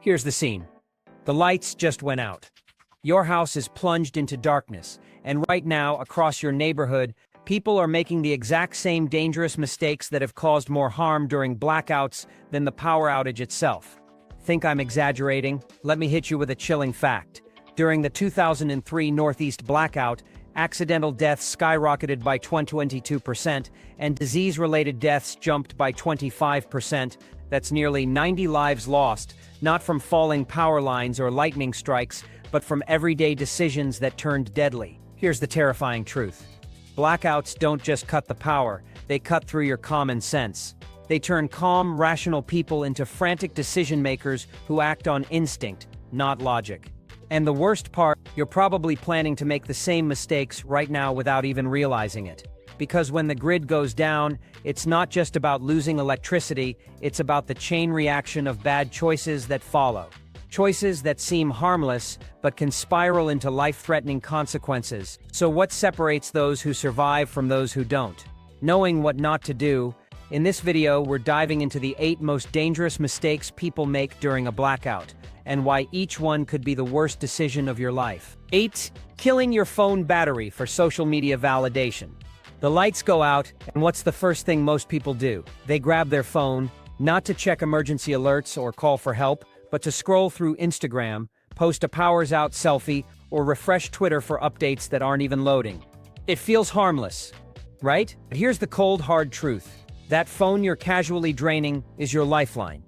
Here's the scene. The lights just went out. Your house is plunged into darkness, and right now, across your neighborhood, people are making the exact same dangerous mistakes that have caused more harm during blackouts than the power outage itself. Think I'm exaggerating? Let me hit you with a chilling fact. During the 2003 Northeast blackout, accidental deaths skyrocketed by 22%, and disease-related deaths jumped by 25%. That's nearly 90 lives lost, not from falling power lines or lightning strikes, but from everyday decisions that turned deadly. Here's the terrifying truth. Blackouts don't just cut the power, they cut through your common sense. They turn calm, rational people into frantic decision-makers who act on instinct, not logic. And the worst part, you're probably planning to make the same mistakes right now without even realizing it. Because when the grid goes down, it's not just about losing electricity, it's about the chain reaction of bad choices that follow. Choices that seem harmless, but can spiral into life-threatening consequences. So what separates those who survive from those who don't? Knowing what not to do, in this video we're diving into the 8 most dangerous mistakes people make during a blackout, and why each one could be the worst decision of your life. 8. Killing your phone battery for social media validation. The lights go out, and what's the first thing most people do? They grab their phone, not to check emergency alerts or call for help, but to scroll through Instagram, post a powers out selfie, or refresh Twitter for updates that aren't even loading. It feels harmless, right? But here's the cold, hard truth. That phone you're casually draining is your lifeline.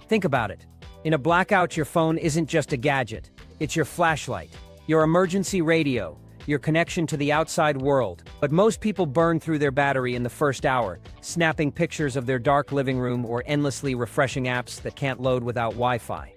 Think about it. In a blackout, your phone isn't just a gadget. It's your flashlight, your emergency radio, your connection to the outside world. But most people burn through their battery in the first hour, snapping pictures of their dark living room or endlessly refreshing apps that can't load without Wi-Fi.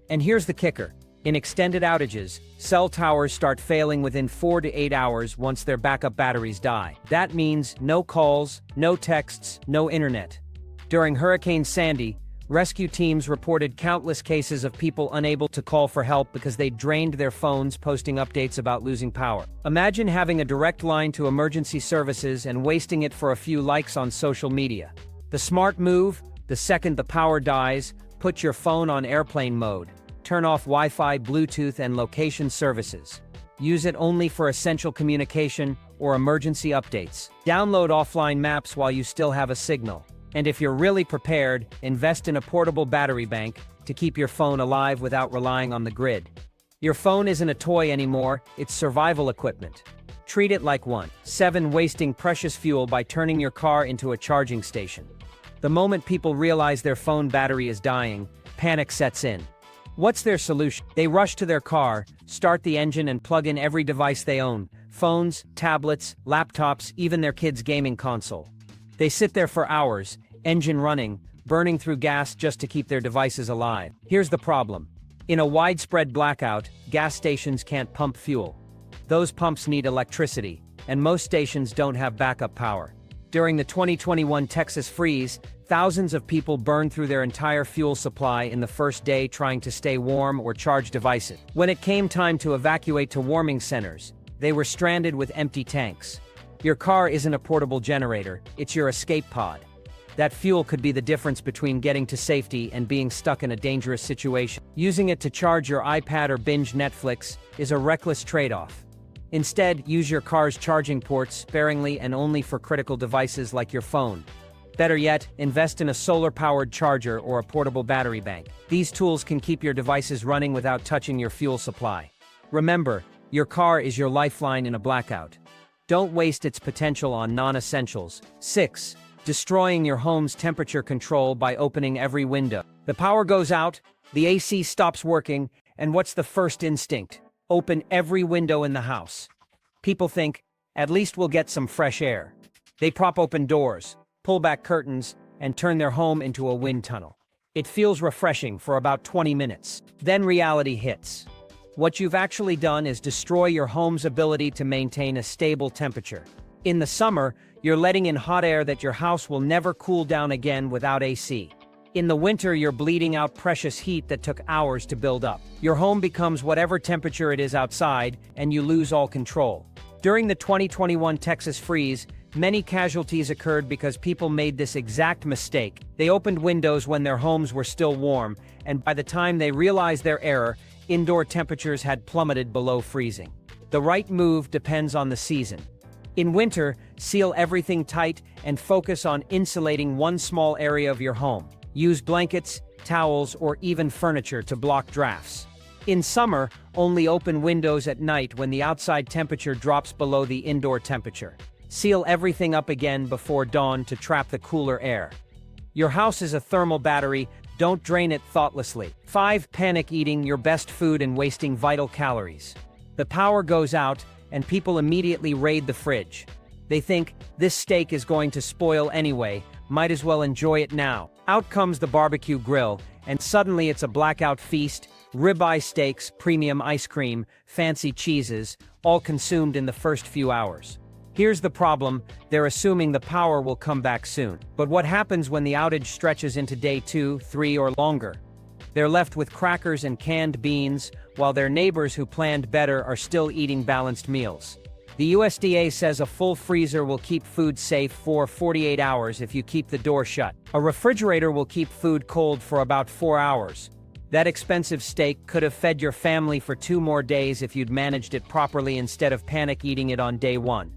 And here's the kicker. In extended outages, cell towers start failing within 4 to 8 hours once their backup batteries die. That means no calls, no texts, no internet. During Hurricane Sandy, rescue teams reported countless cases of people unable to call for help because they drained their phones posting updates about losing power. Imagine having a direct line to emergency services and wasting it for a few likes on social media. The smart move, the second the power dies, put your phone on airplane mode. Turn off Wi-Fi, Bluetooth, and location services. Use it only for essential communication or emergency updates. Download offline maps while you still have a signal. And if you're really prepared, invest in a portable battery bank to keep your phone alive without relying on the grid. Your phone isn't a toy anymore, it's survival equipment. Treat it like one. 7. Wasting precious fuel by turning your car into a charging station. The moment people realize their phone battery is dying, panic sets in. What's their solution? They rush to their car, start the engine, and plug in every device they own: phones, tablets, laptops, even their kids' gaming console. They sit there for hours, engine running, burning through gas just to keep their devices alive. Here's the problem. In a widespread blackout, gas stations can't pump fuel. Those pumps need electricity, and most stations don't have backup power. During the 2021 Texas freeze, thousands of people burned through their entire fuel supply in the first day trying to stay warm or charge devices. When it came time to evacuate to warming centers, they were stranded with empty tanks. Your car isn't a portable generator, it's your escape pod. That fuel could be the difference between getting to safety and being stuck in a dangerous situation. Using it to charge your iPad or binge Netflix is a reckless trade-off. Instead, use your car's charging ports sparingly and only for critical devices like your phone. Better yet, invest in a solar-powered charger or a portable battery bank. These tools can keep your devices running without touching your fuel supply. Remember, your car is your lifeline in a blackout. Don't waste its potential on non-essentials. 6. Destroying your home's temperature control by opening every window. The power goes out, the AC stops working, and what's the first instinct? Open every window in the house. People think, at least we'll get some fresh air. They prop open doors, pull back curtains, and turn their home into a wind tunnel. It feels refreshing for about 20 minutes. Then reality hits. What you've actually done is destroy your home's ability to maintain a stable temperature. In the summer, you're letting in hot air that your house will never cool down again without AC. In the winter, you're bleeding out precious heat that took hours to build up. Your home becomes whatever temperature it is outside, and you lose all control. During the 2021 Texas freeze, Many casualties occurred because people made this exact mistake. They opened windows when their homes were still warm, and by the time they realized their error, indoor temperatures had plummeted below freezing. The right move depends on the season. In winter, seal everything tight and focus on insulating one small area of your home. Use blankets, towels, or even furniture to block drafts. In summer, only open windows at night when the outside temperature drops below the indoor temperature. Seal everything up again before dawn to trap the cooler air. Your house is a thermal battery, don't drain it thoughtlessly. 5. Panic eating your best food and wasting vital calories. The power goes out, and people immediately raid the fridge. They think, this steak is going to spoil anyway, might as well enjoy it now. Out comes the barbecue grill, and suddenly it's a blackout feast, ribeye steaks, premium ice cream, fancy cheeses, all consumed in the first few hours. Here's the problem, they're assuming the power will come back soon. But what happens when the outage stretches into day 2, 3, or longer? They're left with crackers and canned beans, while their neighbors who planned better are still eating balanced meals. The USDA says a full freezer will keep food safe for 48 hours if you keep the door shut. A refrigerator will keep food cold for about 4 hours. That expensive steak could have fed your family for 2 more days if you'd managed it properly instead of panic eating it on day 1.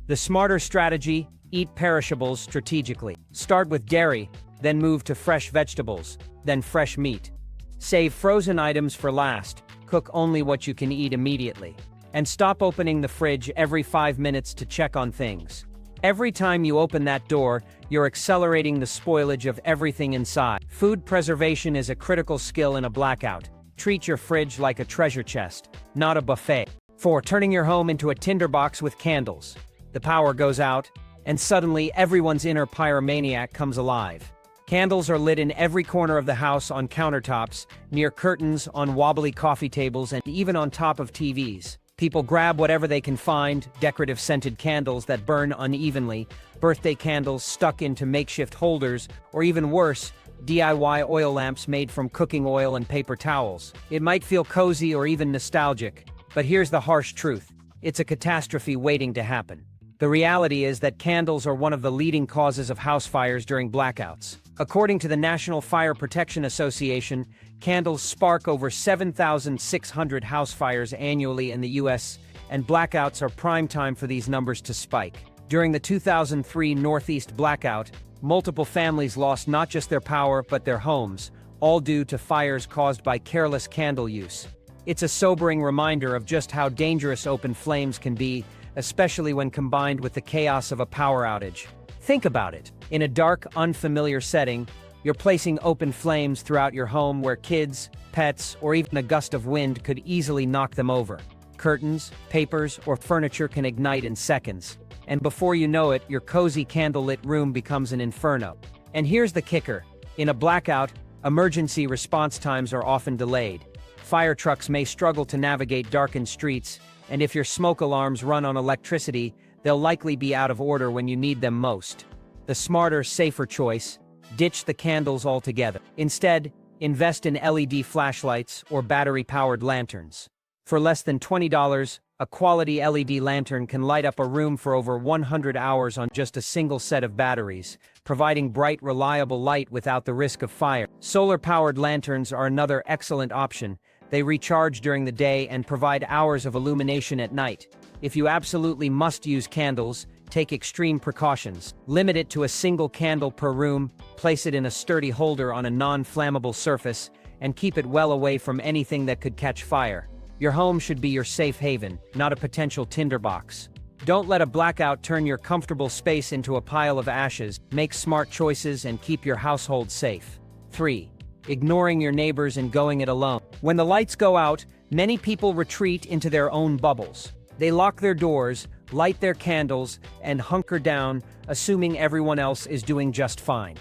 The smarter strategy: eat perishables strategically. Start with dairy, then move to fresh vegetables, then fresh meat. Save frozen items for last, cook only what you can eat immediately. And stop opening the fridge every 5 minutes to check on things. Every time you open that door, you're accelerating the spoilage of everything inside. Food preservation is a critical skill in a blackout. Treat your fridge like a treasure chest, not a buffet. 4. Turning your home into a tinderbox with candles. The power goes out, and suddenly everyone's inner pyromaniac comes alive. Candles are lit in every corner of the house, on countertops, near curtains, on wobbly coffee tables, and even on top of TVs. People grab whatever they can find: decorative scented candles that burn unevenly, birthday candles stuck into makeshift holders, or even worse, DIY oil lamps made from cooking oil and paper towels. It might feel cozy or even nostalgic, but here's the harsh truth: it's a catastrophe waiting to happen. The reality is that candles are one of the leading causes of house fires during blackouts. According to the National Fire Protection Association, candles spark over 7,600 house fires annually in the U.S., and blackouts are prime time for these numbers to spike. During the 2003 Northeast blackout, multiple families lost not just their power but their homes, all due to fires caused by careless candle use. It's a sobering reminder of just how dangerous open flames can be, especially when combined with the chaos of a power outage. Think about it. In a dark, unfamiliar setting, you're placing open flames throughout your home where kids, pets, or even a gust of wind could easily knock them over. Curtains, papers, or furniture can ignite in seconds. And before you know it, your cozy candlelit room becomes an inferno. And here's the kicker: in a blackout, emergency response times are often delayed. Fire trucks may struggle to navigate darkened streets, and if your smoke alarms run on electricity, they'll likely be out of order when you need them most. The smarter, safer choice: ditch the candles altogether. Instead, invest in LED flashlights or battery-powered lanterns. For less than $20, a quality LED lantern can light up a room for over 100 hours on just a single set of batteries, providing bright, reliable light without the risk of fire. Solar-powered lanterns are another excellent option. They recharge during the day and provide hours of illumination at night. If you absolutely must use candles, take extreme precautions. Limit it to a single candle per room, place it in a sturdy holder on a non-flammable surface, and keep it well away from anything that could catch fire. Your home should be your safe haven, not a potential tinderbox. Don't let a blackout turn your comfortable space into a pile of ashes. Make smart choices and keep your household safe. 3. Ignoring your neighbors and going it alone. When the lights go out, many people retreat into their own bubbles. They lock their doors, light their candles, and hunker down, assuming everyone else is doing just fine.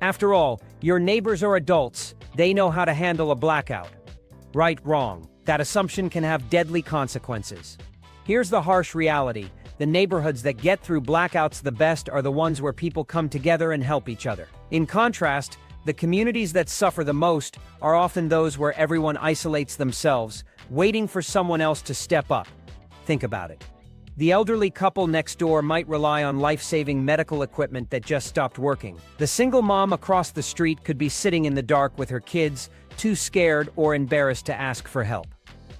After all, your neighbors are adults. They know how to handle a blackout. Right, wrong. That assumption can have deadly consequences. Here's the harsh reality: the neighborhoods that get through blackouts the best are the ones where people come together and help each other. In contrast, the communities that suffer the most are often those where everyone isolates themselves, waiting for someone else to step up. Think about it. The elderly couple next door might rely on life-saving medical equipment that just stopped working. The single mom across the street could be sitting in the dark with her kids, too scared or embarrassed to ask for help.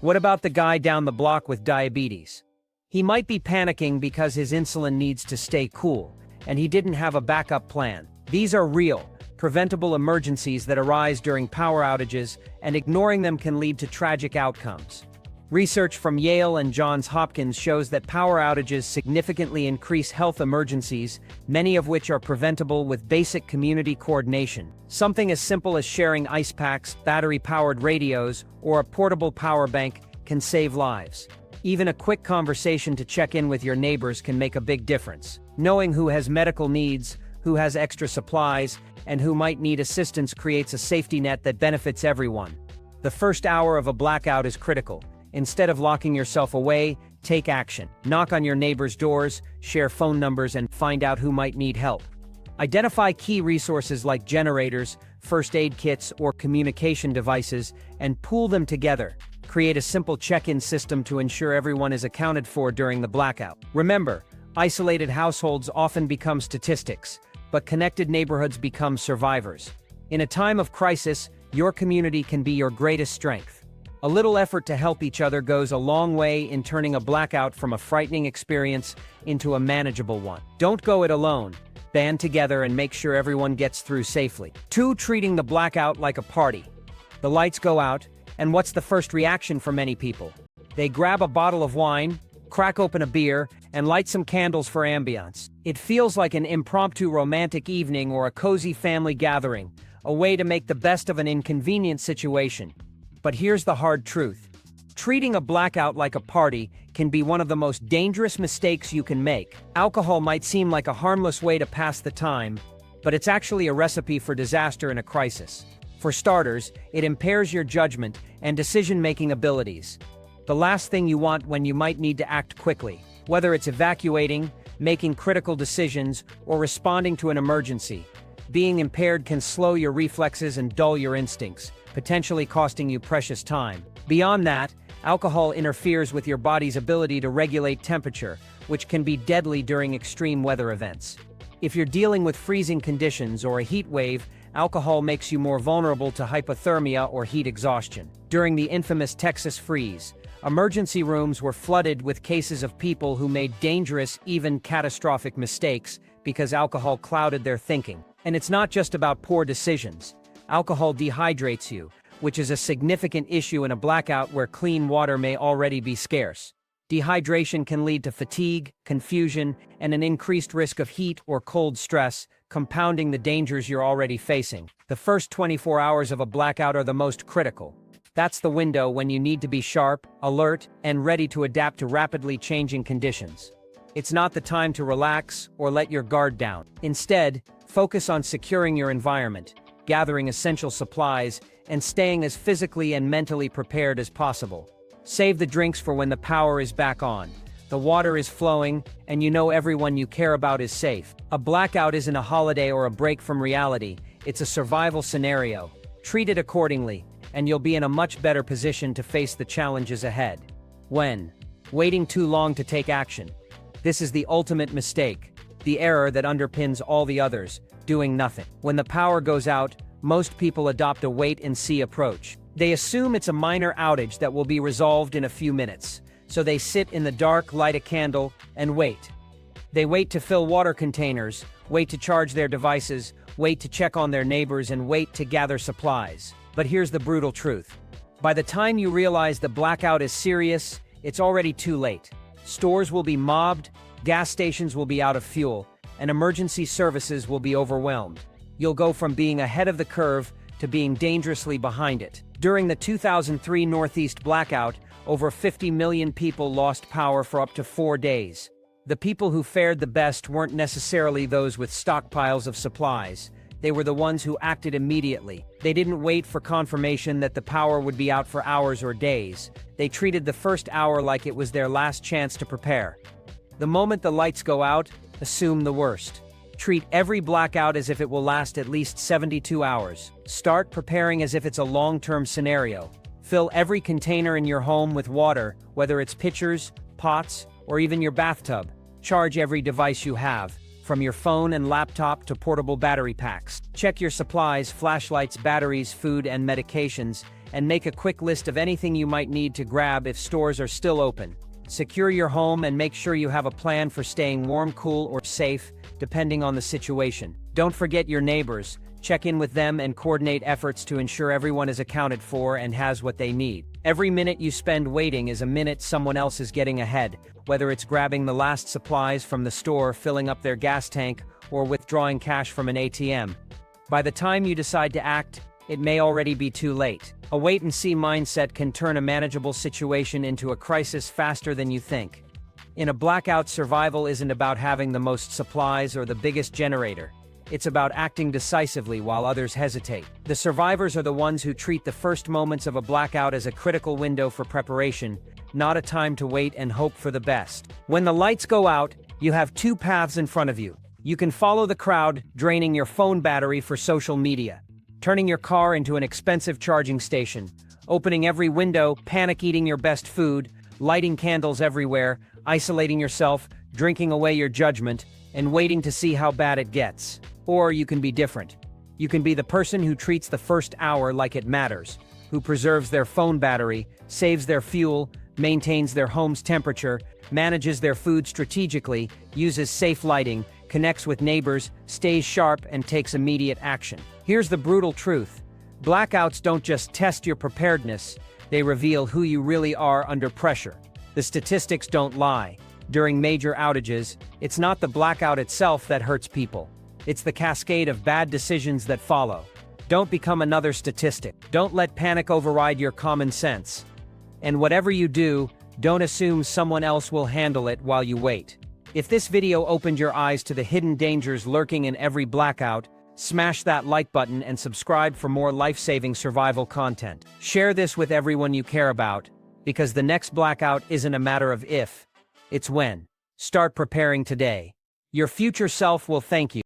What about the guy down the block with diabetes? He might be panicking because his insulin needs to stay cool, and he didn't have a backup plan. These are real, preventable emergencies that arise during power outages, and ignoring them can lead to tragic outcomes. Research from Yale and Johns Hopkins shows that power outages significantly increase health emergencies, many of which are preventable with basic community coordination. Something as simple as sharing ice packs, battery-powered radios, or a portable power bank can save lives. Even a quick conversation to check in with your neighbors can make a big difference. Knowing who has medical needs, who has extra supplies, and who might need assistance creates a safety net that benefits everyone. The first hour of a blackout is critical. Instead of locking yourself away, take action. Knock on your neighbors' doors, share phone numbers, and find out who might need help. Identify key resources like generators, first aid kits, or communication devices, and pool them together. Create a simple check-in system to ensure everyone is accounted for during the blackout. Remember, isolated households often become statistics, but connected neighborhoods become survivors. In a time of crisis, your community can be your greatest strength. A little effort to help each other goes a long way in turning a blackout from a frightening experience into a manageable one. Don't go it alone. Band together and make sure everyone gets through safely. 2. Treating the blackout like a party. The lights go out, and what's the first reaction for many people? They grab a bottle of wine, crack open a beer, and light some candles for ambiance. It feels like an impromptu romantic evening or a cozy family gathering, a way to make the best of an inconvenient situation. But here's the hard truth. Treating a blackout like a party can be one of the most dangerous mistakes you can make. Alcohol might seem like a harmless way to pass the time, but it's actually a recipe for disaster in a crisis. For starters, it impairs your judgment and decision-making abilities. The last thing you want when you might need to act quickly, whether it's evacuating, making critical decisions, or responding to an emergency. Being impaired can slow your reflexes and dull your instincts, potentially costing you precious time. Beyond that, alcohol interferes with your body's ability to regulate temperature, which can be deadly during extreme weather events. If you're dealing with freezing conditions or a heat wave, alcohol makes you more vulnerable to hypothermia or heat exhaustion. During the infamous Texas freeze, emergency rooms were flooded with cases of people who made dangerous, even catastrophic mistakes because alcohol clouded their thinking. And it's not just about poor decisions. Alcohol dehydrates you, which is a significant issue in a blackout where clean water may already be scarce. Dehydration can lead to fatigue, confusion, and an increased risk of heat or cold stress, compounding the dangers you're already facing. The first 24 hours of a blackout are the most critical. That's the window when you need to be sharp, alert, and ready to adapt to rapidly changing conditions. It's not the time to relax or let your guard down. Instead, focus on securing your environment, gathering essential supplies, and staying as physically and mentally prepared as possible. Save the drinks for when the power is back on, the water is flowing, and you know everyone you care about is safe. A blackout isn't a holiday or a break from reality, it's a survival scenario. Treat it accordingly, and you'll be in a much better position to face the challenges ahead. When? Waiting too long to take action. This is the ultimate mistake, the error that underpins all the others, doing nothing. When the power goes out, most people adopt a wait-and-see approach. They assume it's a minor outage that will be resolved in a few minutes, so they sit in the dark, light a candle, and wait. They wait to fill water containers, wait to charge their devices, wait to check on their neighbors, and wait to gather supplies. But here's the brutal truth. By the time you realize the blackout is serious, it's already too late. Stores will be mobbed, gas stations will be out of fuel, and emergency services will be overwhelmed. You'll go from being ahead of the curve to being dangerously behind it. During the 2003 Northeast blackout, over 50 million people lost power for up to 4 days. The people who fared the best weren't necessarily those with stockpiles of supplies. They were the ones who acted immediately. They didn't wait for confirmation that the power would be out for hours or days. They treated the first hour like it was their last chance to prepare. The moment the lights go out, assume the worst. Treat every blackout as if it will last at least 72 hours. Start preparing as if it's a long-term scenario. Fill every container in your home with water, whether it's pitchers, pots, or even your bathtub. Charge every device you have, from your phone and laptop to portable battery packs. Check your supplies, flashlights, batteries, food, and medications, and make a quick list of anything you might need to grab if stores are still open. Secure your home and make sure you have a plan for staying warm, cool, or safe, depending on the situation. Don't forget your neighbors. Check in with them and coordinate efforts to ensure everyone is accounted for and has what they need. Every minute you spend waiting is a minute someone else is getting ahead, whether it's grabbing the last supplies from the store, filling up their gas tank, or withdrawing cash from an ATM. By the time you decide to act, it may already be too late. A wait-and-see mindset can turn a manageable situation into a crisis faster than you think. In a blackout, survival isn't about having the most supplies or the biggest generator. It's about acting decisively while others hesitate. The survivors are the ones who treat the first moments of a blackout as a critical window for preparation, not a time to wait and hope for the best. When the lights go out, you have two paths in front of you. You can follow the crowd, draining your phone battery for social media, turning your car into an expensive charging station, opening every window, panic-eating your best food, lighting candles everywhere, isolating yourself, drinking away your judgment, and waiting to see how bad it gets. Or you can be different. You can be the person who treats the first hour like it matters, who preserves their phone battery, saves their fuel, maintains their home's temperature, manages their food strategically, uses safe lighting, connects with neighbors, stays sharp, and takes immediate action. Here's the brutal truth. Blackouts don't just test your preparedness, they reveal who you really are under pressure. The statistics don't lie. During major outages, it's not the blackout itself that hurts people. It's the cascade of bad decisions that follow. Don't become another statistic. Don't let panic override your common sense. And whatever you do, don't assume someone else will handle it while you wait. If this video opened your eyes to the hidden dangers lurking in every blackout, smash that like button and subscribe for more life-saving survival content. Share this with everyone you care about, because the next blackout isn't a matter of if, it's when. Start preparing today. Your future self will thank you.